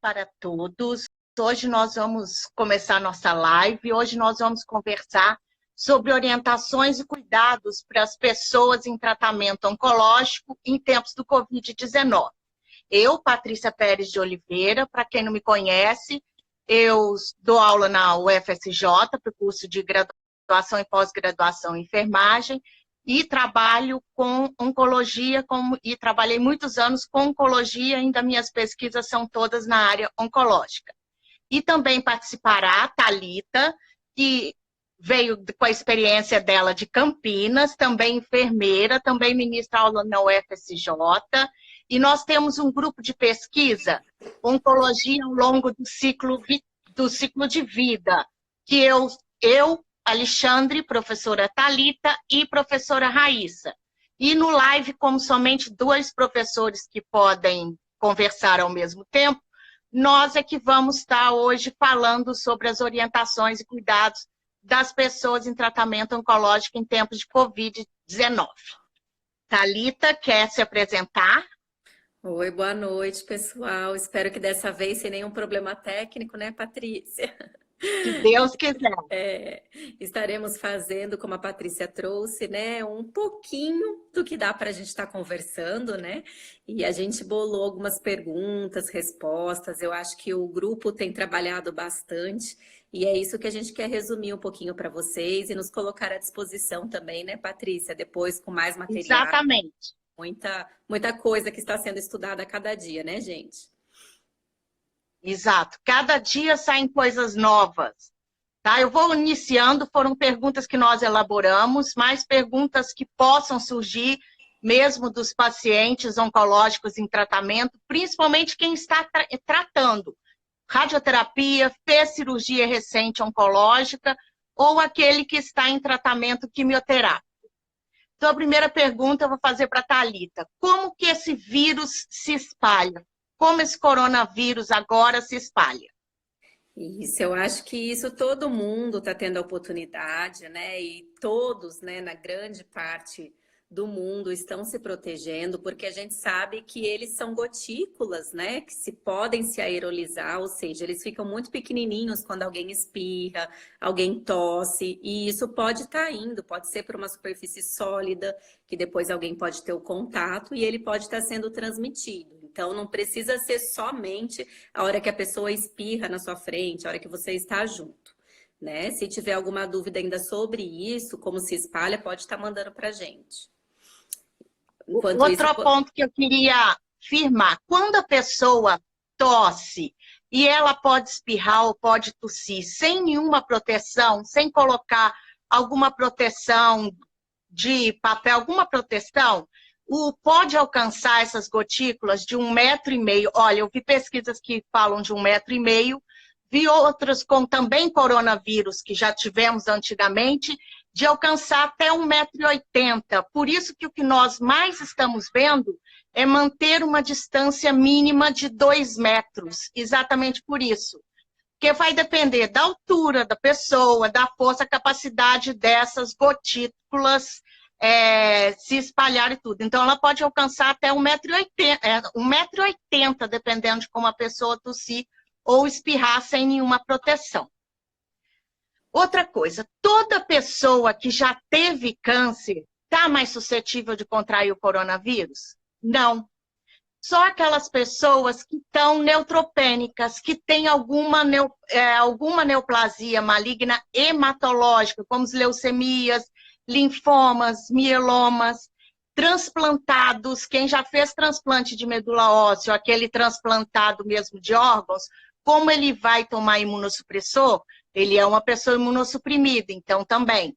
para todos. Hoje nós vamos começar nossa live. Hoje nós vamos conversar sobre orientações e cuidados para as pessoas em tratamento oncológico em tempos do Covid-19. Eu, Patrícia Pérez de Oliveira, para quem não me conhece, eu dou aula na UFSJ, para o curso de graduação e pós-graduação em enfermagem, e trabalho com oncologia, e trabalhei muitos anos com oncologia, ainda minhas pesquisas são todas na área oncológica. E também participará a Thalita, que veio com a experiência dela de Campinas, também enfermeira, também ministra aula na UFSJ, e nós temos um grupo de pesquisa, oncologia ao longo do ciclo de vida, que eu Alexandre, professora Thalita e professora Raíssa. E no live, como somente dois professores que podem conversar ao mesmo tempo, nós é que vamos estar hoje falando sobre as orientações e cuidados das pessoas em tratamento oncológico em tempos de Covid-19. Thalita, quer se apresentar? Oi, boa noite, pessoal. Espero que dessa vez sem nenhum problema técnico, né, Patrícia? Se Deus quiser. Estaremos fazendo, como a Patrícia trouxe, né, um pouquinho do que dá para a gente estar conversando, né? E a gente bolou algumas perguntas, respostas. Eu acho que o grupo tem trabalhado bastante e é isso que a gente quer resumir um pouquinho para vocês e nos colocar à disposição também, né, Patrícia? Depois com mais material. Exatamente. Muita coisa que está sendo estudada a cada dia, né, gente? Exato. Cada dia saem coisas novas. Tá? Eu vou iniciando, foram perguntas que nós elaboramos, mais perguntas que possam surgir mesmo dos pacientes oncológicos em tratamento, principalmente quem está tratando radioterapia, fez cirurgia recente oncológica, ou aquele que está em tratamento quimioterápico. Então, a primeira pergunta eu vou fazer para a Thalita. Como que esse vírus se espalha? Como esse coronavírus agora se espalha? Isso, eu acho que isso todo mundo está tendo a oportunidade, né? E todos, né, na grande parte do mundo estão se protegendo, porque a gente sabe que eles são gotículas, né? Que podem se aerolizar, ou seja, eles ficam muito pequenininhos quando alguém espirra, alguém tosse, e isso pode estar indo, pode ser por uma superfície sólida, que depois alguém pode ter o contato e ele pode estar sendo transmitido. Então, não precisa ser somente a hora que a pessoa espirra na sua frente, a hora que você está junto, né? Se tiver alguma dúvida ainda sobre isso, como se espalha, pode estar mandando para a gente. Outro ponto que eu queria afirmar, quando a pessoa tosse e ela pode espirrar ou pode tossir sem nenhuma proteção, sem colocar alguma proteção de papel, alguma proteção, pode alcançar essas gotículas de 1,5 metro. Olha, eu vi pesquisas que falam de 1,5 metro, vi outras com também coronavírus, que já tivemos antigamente, de alcançar até 1,80 metro. Por isso que o que nós mais estamos vendo é manter uma distância mínima de 2 metros, exatamente por isso. Porque vai depender da altura da pessoa, da força, capacidade dessas gotículas se espalhar e tudo. Então, ela pode alcançar até 1,80 metro, dependendo de como a pessoa tossir ou espirrar sem nenhuma proteção. Outra coisa, toda pessoa que já teve câncer está mais suscetível de contrair o coronavírus? Não. Só aquelas pessoas que estão neutropênicas, que têm alguma neoplasia maligna hematológica, como leucemias, linfomas, mielomas, transplantados, quem já fez transplante de medula óssea, aquele transplantado mesmo de órgãos, como ele vai tomar imunossupressor? Ele é uma pessoa imunossuprimida, então também.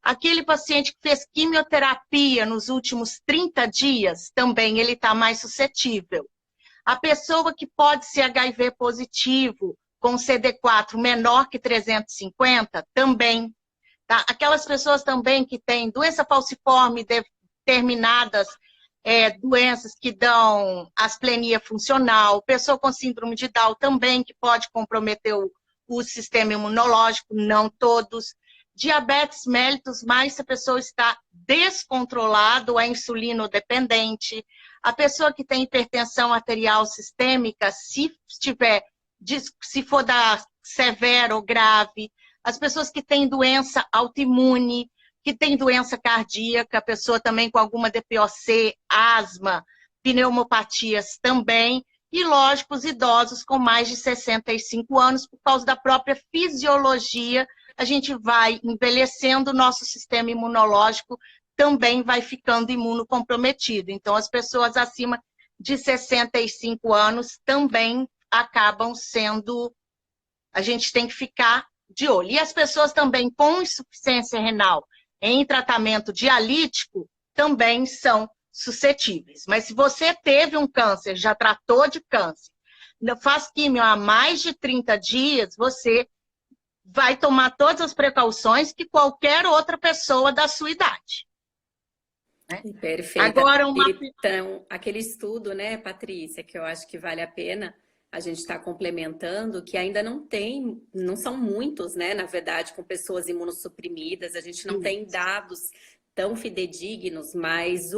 Aquele paciente que fez quimioterapia nos últimos 30 dias, também ele está mais suscetível. A pessoa que pode ser HIV positivo, com CD4 menor que 350, também. Tá? Aquelas pessoas também que têm doença falciforme, determinadas doenças que dão asplenia funcional, pessoa com síndrome de Down também, que pode comprometer o sistema imunológico, não todos. Diabetes mellitus, mais se a pessoa está descontrolada ou é insulinodependente. A pessoa que tem hipertensão arterial sistêmica, se for da severa ou grave, as pessoas que têm doença autoimune, que têm doença cardíaca, a pessoa também com alguma DPOC, asma, pneumopatias também, e, lógico, os idosos com mais de 65 anos, por causa da própria fisiologia, a gente vai envelhecendo, o nosso sistema imunológico também vai ficando imunocomprometido. Então, as pessoas acima de 65 anos também acabam sendo... A gente tem que ficar de olho. E as pessoas também com insuficiência renal em tratamento dialítico também são suscetíveis. Mas se você teve um câncer, já tratou de câncer, faz químio há mais de 30 dias, você vai tomar todas as precauções que qualquer outra pessoa da sua idade. Né? Perfeito. Agora, então, aquele estudo, né, Patrícia, que eu acho que vale a pena a gente está complementando, que ainda não são muitos, né, na verdade, com pessoas imunossuprimidas, a gente não tem dados tão fidedignos, mas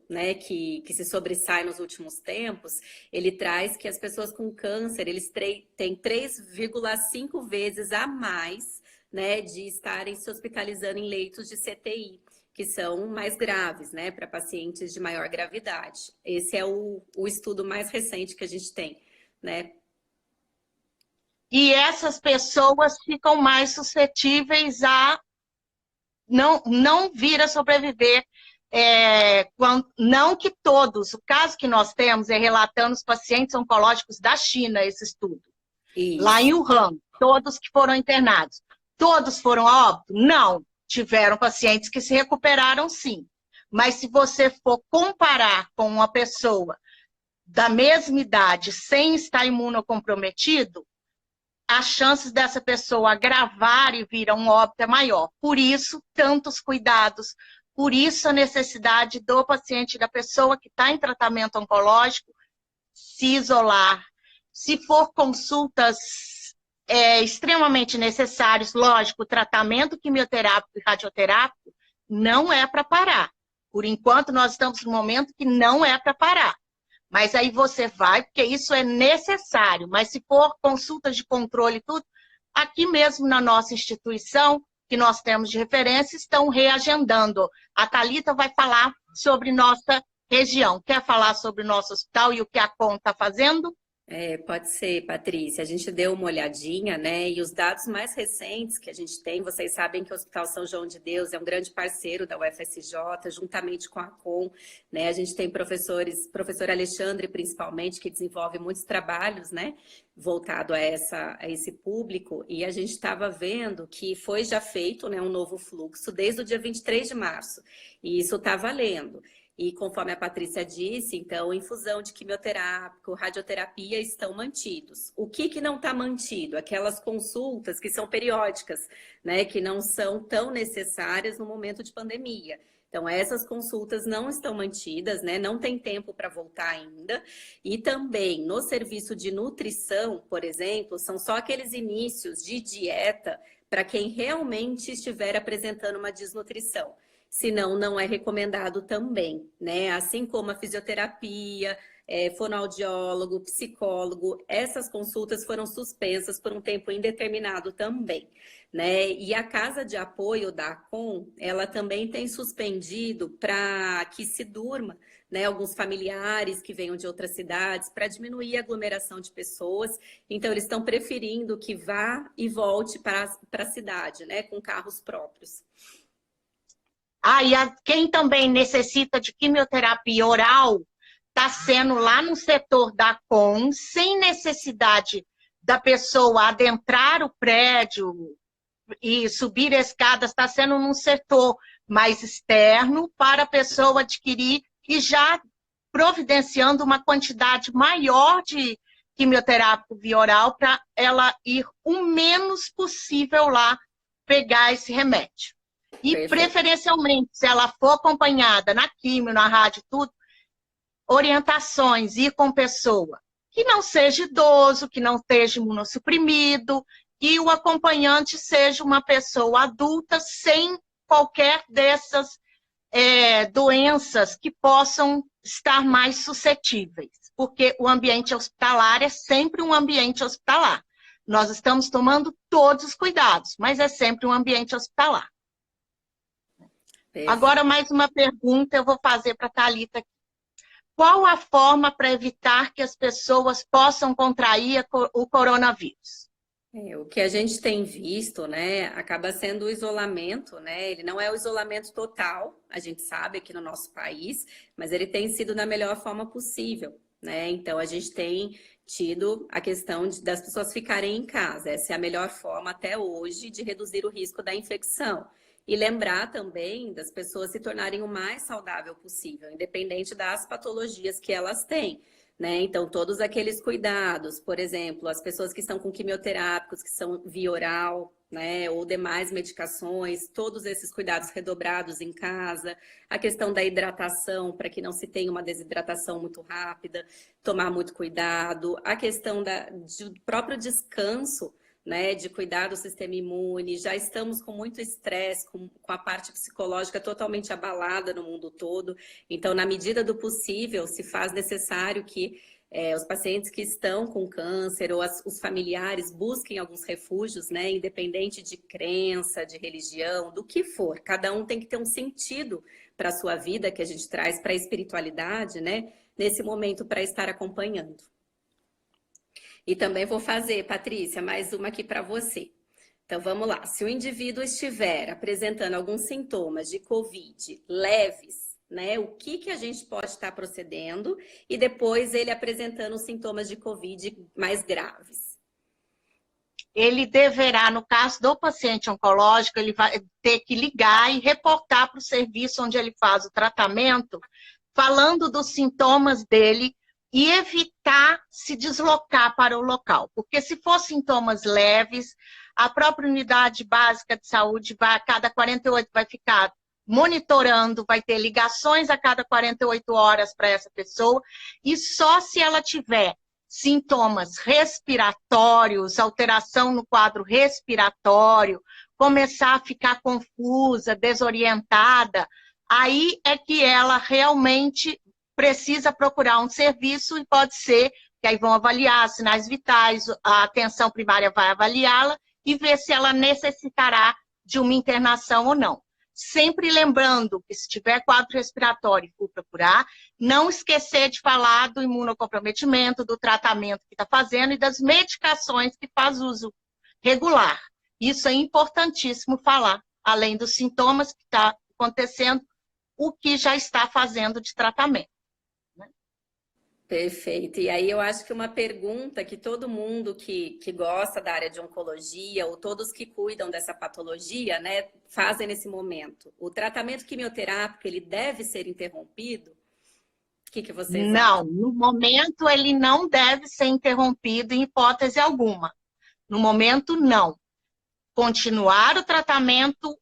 né, que se sobressai nos últimos tempos, ele traz que as pessoas com câncer, eles têm 3,5 vezes a mais, né, de estarem se hospitalizando em leitos de CTI, que são mais graves, né, para pacientes de maior gravidade. Esse é o estudo mais recente que a gente tem, né? E essas pessoas ficam mais suscetíveis a não vir a sobreviver, não que todos. O caso que nós temos é relatando os pacientes oncológicos da China, esse estudo. Isso. Lá em Wuhan, todos que foram internados. Todos foram a óbito? Não. Tiveram pacientes que se recuperaram, sim. Mas se você for comparar com uma pessoa da mesma idade, sem estar imunocomprometido, as chances dessa pessoa agravar e vir a um óbito é maior. Por isso, tantos cuidados, por isso a necessidade do paciente, da pessoa que está em tratamento oncológico, se isolar. Se for consultas extremamente necessárias, lógico, o tratamento quimioterápico e radioterápico não é para parar. Por enquanto, nós estamos num momento que não é para parar. Mas aí você vai, porque isso é necessário. Mas se for consultas de controle e tudo, aqui mesmo na nossa instituição, que nós temos de referência, estão reagendando. A Thalita vai falar sobre nossa região. Quer falar sobre o nosso hospital e o que a CON está fazendo? Pode ser, Patrícia. A gente deu uma olhadinha, né? E os dados mais recentes que a gente tem, vocês sabem que o Hospital São João de Deus é um grande parceiro da UFSJ, juntamente com a CON, né? A gente tem professor Alexandre, principalmente, que desenvolve muitos trabalhos, né? Voltado a esse público. E a gente estava vendo que foi já feito, né, um novo fluxo desde o dia 23 de março. E isso está valendo. E conforme a Patrícia disse, então, infusão de quimioterápico, radioterapia estão mantidos. O que não está mantido? Aquelas consultas que são periódicas, né, que não são tão necessárias no momento de pandemia. Então, essas consultas não estão mantidas, né, não tem tempo para voltar ainda. E também, no serviço de nutrição, por exemplo, são só aqueles inícios de dieta para quem realmente estiver apresentando uma desnutrição. Senão, não é recomendado também, né? Assim como a fisioterapia, fonoaudiólogo, psicólogo, essas consultas foram suspensas por um tempo indeterminado também, né? E a casa de apoio da ACON, ela também tem suspendido para que se durma, né? Alguns familiares que venham de outras cidades, para diminuir a aglomeração de pessoas. Então, eles estão preferindo que vá e volte para a cidade, né? Com carros próprios. E quem também necessita de quimioterapia oral está sendo lá no setor da CON, sem necessidade da pessoa adentrar o prédio e subir escadas, está sendo num setor mais externo para a pessoa adquirir e já providenciando uma quantidade maior de quimioterápico via oral para ela ir o menos possível lá pegar esse remédio. E, perfeito, preferencialmente, se ela for acompanhada na quimio, na rádio, tudo, orientações, ir com pessoa que não seja idoso, que não esteja imunossuprimido, que o acompanhante seja uma pessoa adulta sem qualquer dessas doenças que possam estar mais suscetíveis, porque o ambiente hospitalar é sempre um ambiente hospitalar. Nós estamos tomando todos os cuidados, mas é sempre um ambiente hospitalar. Perfeito. Agora, mais uma pergunta eu vou fazer para a Thalita. Qual a forma para evitar que as pessoas possam contrair o coronavírus? O que a gente tem visto, né, acaba sendo o isolamento, né? Ele não é o isolamento total, a gente sabe aqui no nosso país, mas ele tem sido da melhor forma possível, né? Então a gente tem tido a questão das pessoas ficarem em casa. Essa é a melhor forma até hoje de reduzir o risco da infecção. E lembrar também das pessoas se tornarem o mais saudável possível, independente das patologias que elas têm. Né? Então, todos aqueles cuidados, por exemplo, as pessoas que estão com quimioterápicos, que são via oral, né, ou demais medicações, todos esses cuidados redobrados em casa, a questão da hidratação, para que não se tenha uma desidratação muito rápida, tomar muito cuidado, a questão do próprio descanso, né, de cuidar do sistema imune, já estamos com muito estresse, com a parte psicológica totalmente abalada no mundo todo, então, na medida do possível, se faz necessário que os pacientes que estão com câncer ou os familiares busquem alguns refúgios, né, independente de crença, de religião, do que for, cada um tem que ter um sentido para a sua vida, que a gente traz para a espiritualidade, né, nesse momento para estar acompanhando. E também vou fazer, Patrícia, mais uma aqui para você. Então, vamos lá. Se o indivíduo estiver apresentando alguns sintomas de COVID leves, né? O que a gente pode estar procedendo? E depois ele apresentando os sintomas de COVID mais graves. Ele deverá, no caso do paciente oncológico, ele vai ter que ligar e reportar para o serviço onde ele faz o tratamento, falando dos sintomas dele, e evitar se deslocar para o local. Porque se for sintomas leves, a própria unidade básica de saúde vai, a cada 48 vai ficar monitorando, vai ter ligações a cada 48 horas para essa pessoa, e só se ela tiver sintomas respiratórios, alteração no quadro respiratório, começar a ficar confusa, desorientada, aí é que ela realmente precisa procurar um serviço e pode ser que aí vão avaliar sinais vitais, a atenção primária vai avaliá-la e ver se ela necessitará de uma internação ou não. Sempre lembrando que se tiver quadro respiratório e for procurar, não esquecer de falar do imunocomprometimento, do tratamento que está fazendo e das medicações que faz uso regular. Isso é importantíssimo falar, além dos sintomas que está acontecendo, o que já está fazendo de tratamento. Perfeito. E aí eu acho que uma pergunta que todo mundo que gosta da área de oncologia, ou todos que cuidam dessa patologia, né, fazem nesse momento. O tratamento quimioterápico, ele deve ser interrompido? O que vocês Não, acham? no momento ele não deve ser interrompido em hipótese alguma. No momento, não. Continuar o tratamento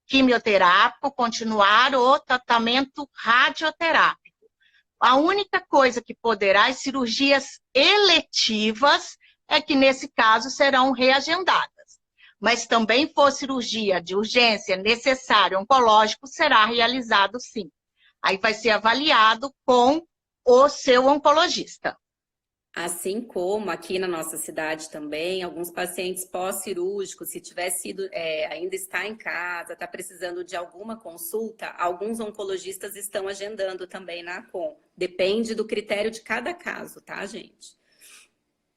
quimioterápico, continuar o tratamento radioterápico. A única coisa que poderá, as cirurgias eletivas, é que nesse caso serão reagendadas. Mas também for cirurgia de urgência necessária, oncológico, será realizado sim. Aí vai ser avaliado com o seu oncologista. Assim como aqui na nossa cidade também, alguns pacientes pós-cirúrgicos, se tiver sido, ainda está em casa, está precisando de alguma consulta, alguns oncologistas estão agendando também na ACOM. Depende do critério de cada caso, tá, gente?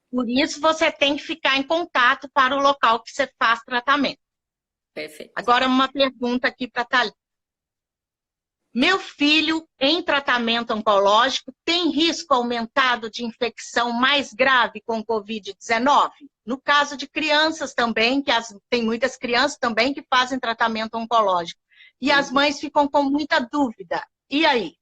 Por isso, você tem que ficar em contato para o local que você faz tratamento. Perfeito. Agora, uma pergunta aqui para a Thalita. Meu filho, em tratamento oncológico, tem risco aumentado de infecção mais grave com Covid-19? No caso de crianças também, tem muitas crianças também que fazem tratamento oncológico. E as mães ficam com muita dúvida. E aí?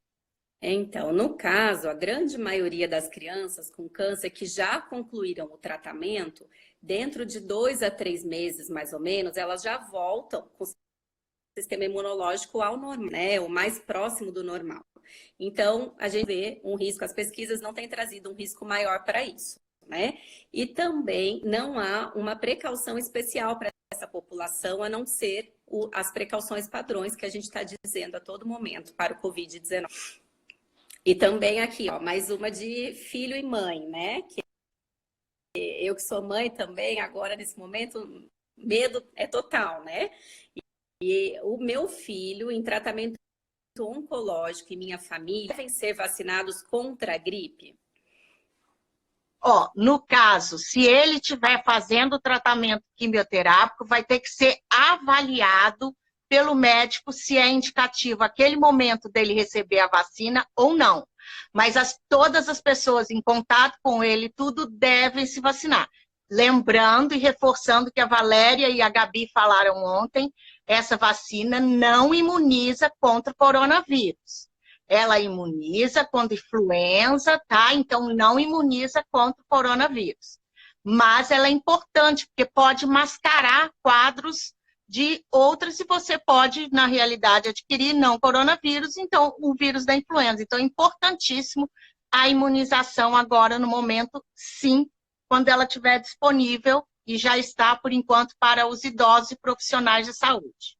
Então, no caso, a grande maioria das crianças com câncer que já concluíram o tratamento, dentro de 2 a 3 meses, mais ou menos, elas já voltam com sistema imunológico ao normal, né? O mais próximo do normal. Então, a gente vê um risco, as pesquisas não têm trazido um risco maior para isso, né? E também não há uma precaução especial para essa população, a não ser as precauções padrões que a gente está dizendo a todo momento para o Covid-19. E também aqui, ó, mais uma de filho e mãe, né? Que eu que sou mãe também, agora nesse momento, medo é total, né? E o meu filho em tratamento oncológico e minha família devem ser vacinados contra a gripe? Ó, no caso, se ele estiver fazendo o tratamento quimioterápico, vai ter que ser avaliado pelo médico se é indicativo aquele momento dele receber a vacina ou não. Mas todas as pessoas em contato com ele, tudo devem se vacinar. Lembrando e reforçando que a Valéria e a Gabi falaram ontem, essa vacina não imuniza contra o coronavírus. Ela imuniza contra influenza, tá? Então não imuniza contra o coronavírus. Mas ela é importante, porque pode mascarar quadros de outras e você pode, na realidade, adquirir não coronavírus, então o vírus da influenza. Então é importantíssimo a imunização agora, no momento, sim, quando ela estiver disponível e já está, por enquanto, para os idosos e profissionais de saúde.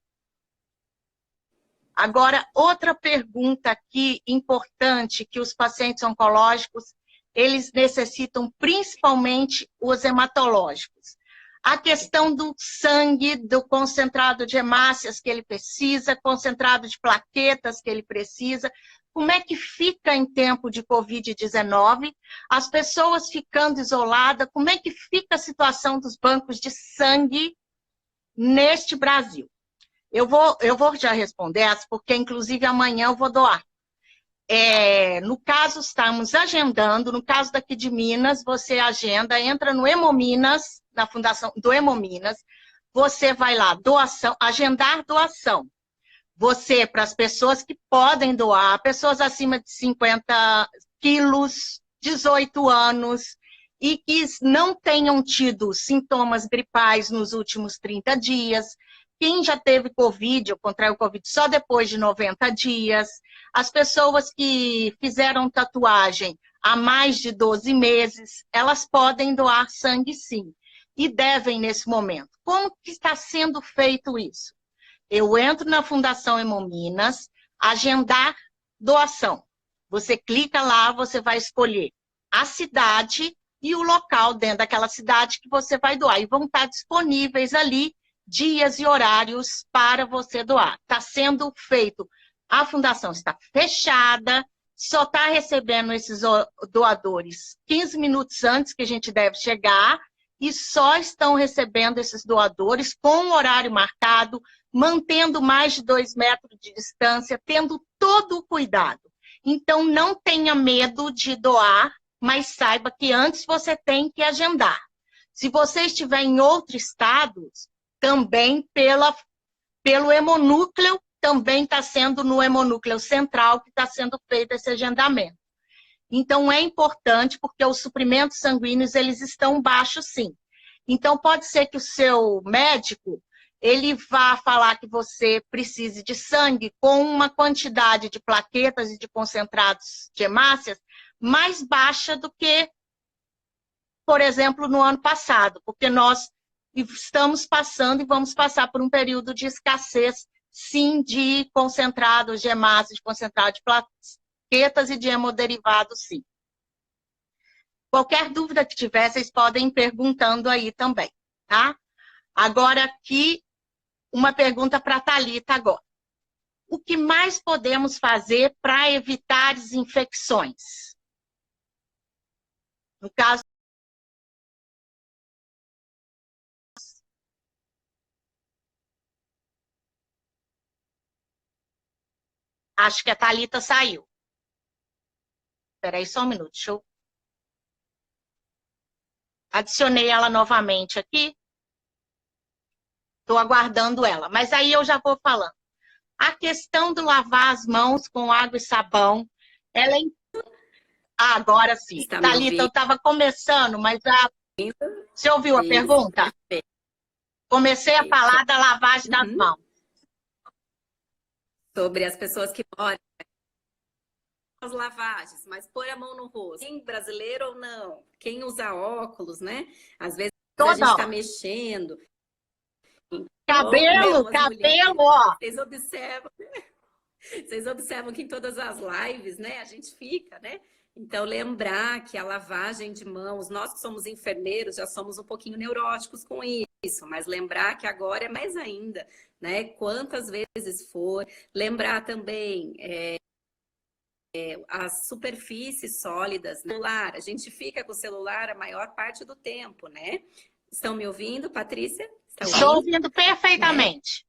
Agora, outra pergunta aqui importante que os pacientes oncológicos, eles necessitam principalmente os hematológicos. A questão do sangue, do concentrado de hemácias que ele precisa, concentrado de plaquetas que ele precisa, como é que fica em tempo de Covid-19, as pessoas ficando isoladas, como é que fica a situação dos bancos de sangue neste Brasil? Eu vou já responder essa, porque inclusive amanhã eu vou doar. No caso, estamos agendando, no caso daqui de Minas, você agenda, entra no Hemominas, na fundação do Hemominas, você vai lá, doação, agendar doação. Você, para as pessoas que podem doar, pessoas acima de 50 quilos, 18 anos, e que não tenham tido sintomas gripais nos últimos 30 dias, quem já teve Covid ou contraiu Covid só depois de 90 dias, as pessoas que fizeram tatuagem há mais de 12 meses, elas podem doar sangue sim, e devem nesse momento. Como que está sendo feito isso? Eu entro na Fundação Hemominas, agendar doação. Você clica lá, você vai escolher a cidade e o local dentro daquela cidade que você vai doar. E vão estar disponíveis ali dias e horários para você doar. Está sendo feito. A fundação está fechada, só está recebendo esses doadores 15 minutos antes que a gente deve chegar e só estão recebendo esses doadores com um horário marcado, mantendo mais de 2 metros de distância, tendo todo o cuidado. Então, não tenha medo de doar, mas saiba que antes você tem que agendar. Se você estiver em outro estado, também pelo hemonúcleo, também está sendo no hemonúcleo central que está sendo feito esse agendamento. Então, é importante, porque os suprimentos sanguíneos, eles estão baixos, sim. Então, pode ser que o seu médico, ele vá falar que você precise de sangue com uma quantidade de plaquetas e de concentrados de hemácias mais baixa do que, por exemplo, no ano passado, porque nós estamos passando e vamos passar por um período de escassez, sim, de concentrados de hemácias, de concentrado de plaquetas e de hemoderivados, sim. Qualquer dúvida que tiver, vocês podem ir perguntando aí também, tá? Agora aqui, uma pergunta para a Thalita agora. O que mais podemos fazer para evitar as infecções? No caso, acho que a Thalita saiu. Espera aí só um minuto, deixa eu... Adicionei ela novamente aqui. Estou aguardando ela, mas aí eu já vou falando. A questão do lavar as mãos com água e sabão, ela é... Ah, agora sim. Está me Thalita, eu ouvindo? estava começando, mas já... Você ouviu a Isso, pergunta? perfeito. Comecei a falar da lavagem das Uhum. mãos. Sobre as pessoas que moram as lavagens, mas põe a mão no rosto. Quem brasileiro ou não? Quem usa óculos, né? Às vezes a gente Toda está hora. mexendo. Então, Cabelo, as mulheres, ó. vocês observam. Vocês observam que em todas as lives, né, a gente fica, né? Então, lembrar que a lavagem de mãos, nós que somos enfermeiros, já somos um pouquinho neuróticos com isso, mas lembrar que agora é mais ainda, né? Quantas vezes for. Lembrar também as superfícies sólidas, né? Celular, a gente fica com o celular a maior parte do tempo, né? Estão me ouvindo, Patrícia? Está Estou ouvindo? ouvindo Né? perfeitamente.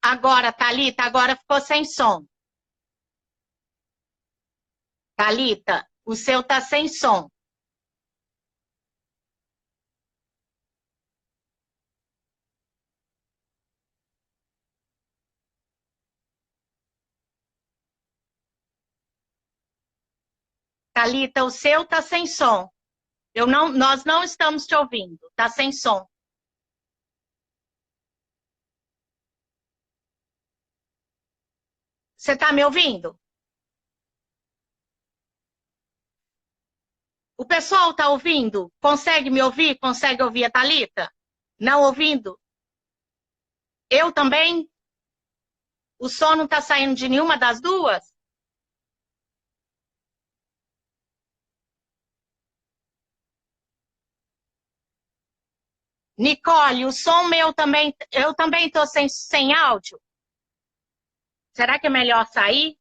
Agora, Thalita, agora ficou sem som. Thalita, o seu tá sem som. Thalita, o seu tá sem som. Nós não estamos te ouvindo. Tá sem som. Você tá me ouvindo? O pessoal tá ouvindo? Consegue me ouvir? Consegue ouvir a Thalita? Não ouvindo? Eu também? O som não tá saindo de nenhuma das duas? Nicole, o som meu também, eu também tô sem áudio. Será que é melhor sair?